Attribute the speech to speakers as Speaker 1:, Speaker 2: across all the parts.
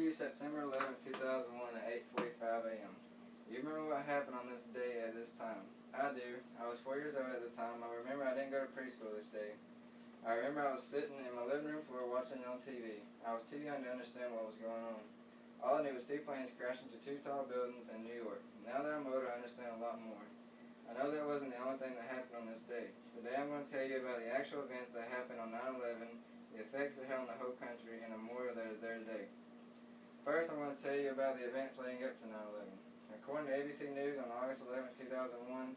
Speaker 1: you September 11, 2001 at 8:45 a.m. You remember what happened on this day at this time? I do. I was 4 years old at the time. I remember I didn't go to preschool this day. I remember I was sitting in my living room floor watching it on TV. I was too young to understand what was going on. All I knew was two planes crashed into two tall buildings in New York. Now that I'm older, I understand a lot more. I know that wasn't the only thing that happened on this day. Today I'm going to tell you about the actual events that happened on 9/11, the effects it had on the whole country, and the memorial that is there today. First, I'm going to tell you about the events leading up to 9/11. According to ABC News, on August 11, 2001,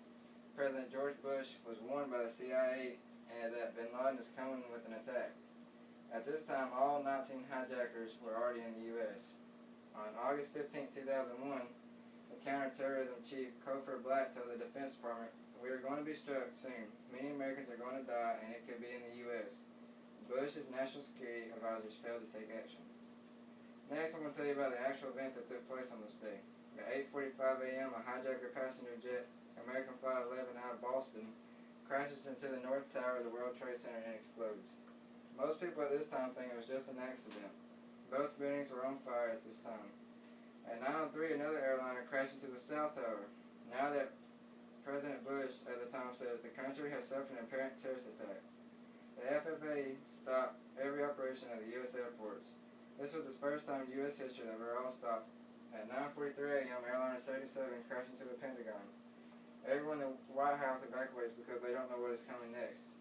Speaker 1: President George Bush was warned by the CIA that bin Laden was coming with an attack. At this time, all 19 hijackers were already in the U.S. On August 15, 2001, the counterterrorism chief, Cofer Black, told the Defense Department, "We are going to be struck soon. Many Americans are going to die, and it could be in the U.S." Bush's national security advisors failed to take action. Next, I'm going to tell you about the actual events that took place on this day. At 8:45 a.m., a hijacker passenger jet, American Flight 11 out of Boston, crashes into the North Tower of the World Trade Center and explodes. Most people at this time think it was just an accident. Both buildings were on fire at this time. At 9:03, another airliner crashed into the South Tower. Now that President Bush at the time says the country has suffered an apparent terrorist attack. The FAA stopped every operation at the U.S. airports. This was the first time in U.S. history that we were all stopped. At 9:43 a.m., Airliner 77 crashed into the Pentagon. Everyone in the White House evacuates because they don't know what is coming next.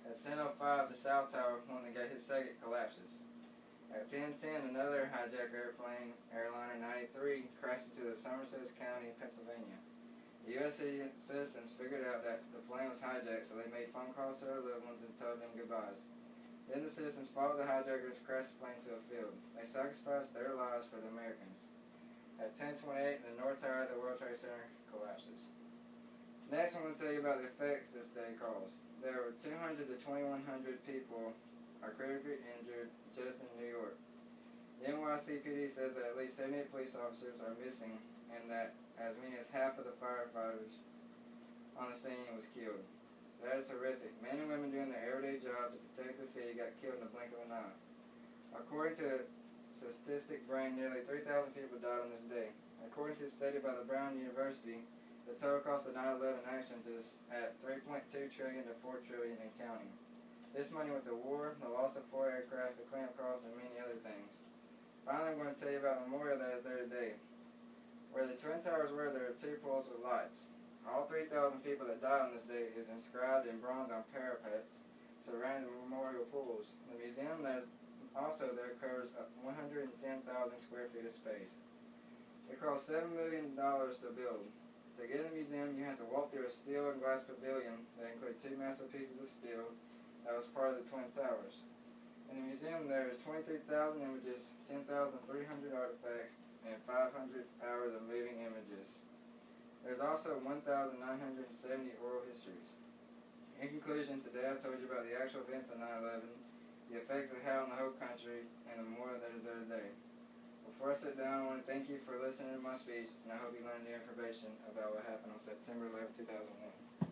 Speaker 1: At 10:05, the South Tower, when they get hit second, collapses. At 10:10, another hijacked airplane, Airliner 93, crashed into the Somerset County, Pennsylvania. The U.S. citizens figured out that the plane was hijacked, so they made phone calls to their loved ones and told them goodbyes. Then the citizens followed the hijackers, crashed the plane to a field. They sacrificed their lives for the Americans. At 10:28, the North Tower at the World Trade Center collapses. Next, I'm going to tell you about the effects this day caused. There were 200 to 2,100 people are critically injured just in New York. The NYCPD says that at least 78 police officers are missing and that as many as half of the firefighters on the scene was killed. That is horrific. Men and women doing their everyday job to protect the city got killed in the blink of an eye. According to Statistic Brain, nearly 3,000 people died on this day. According to a study by the Brown University, the total cost of 9/11 actions is at $3.2 trillion to $4 trillion and counting. This money went to war, the loss of 4 aircraft, the cleanup costs, and many other things. Finally, I'm going to tell you about the memorial that is there today. Where the Twin Towers were, there are 2 poles with lights. All 3,000 people that died on this day is inscribed in bronze on parapets surrounding the memorial pools. The museum that is also there covers 110,000 square feet of space. It cost $7 million to build. To get in the museum, you have to walk through a steel and glass pavilion that includes 2 massive pieces of steel that was part of the Twin Towers. In the museum, there is 23,000 images, 10,300 artifacts, and 500 hours of moving images. There's also 1,970 oral histories. In conclusion, today I've told you about the actual events of 9/11, the effects it had on the whole country, and the memorial that is there today. Before I sit down, I want to thank you for listening to my speech, and I hope you learned new information about what happened on September 11, 2001.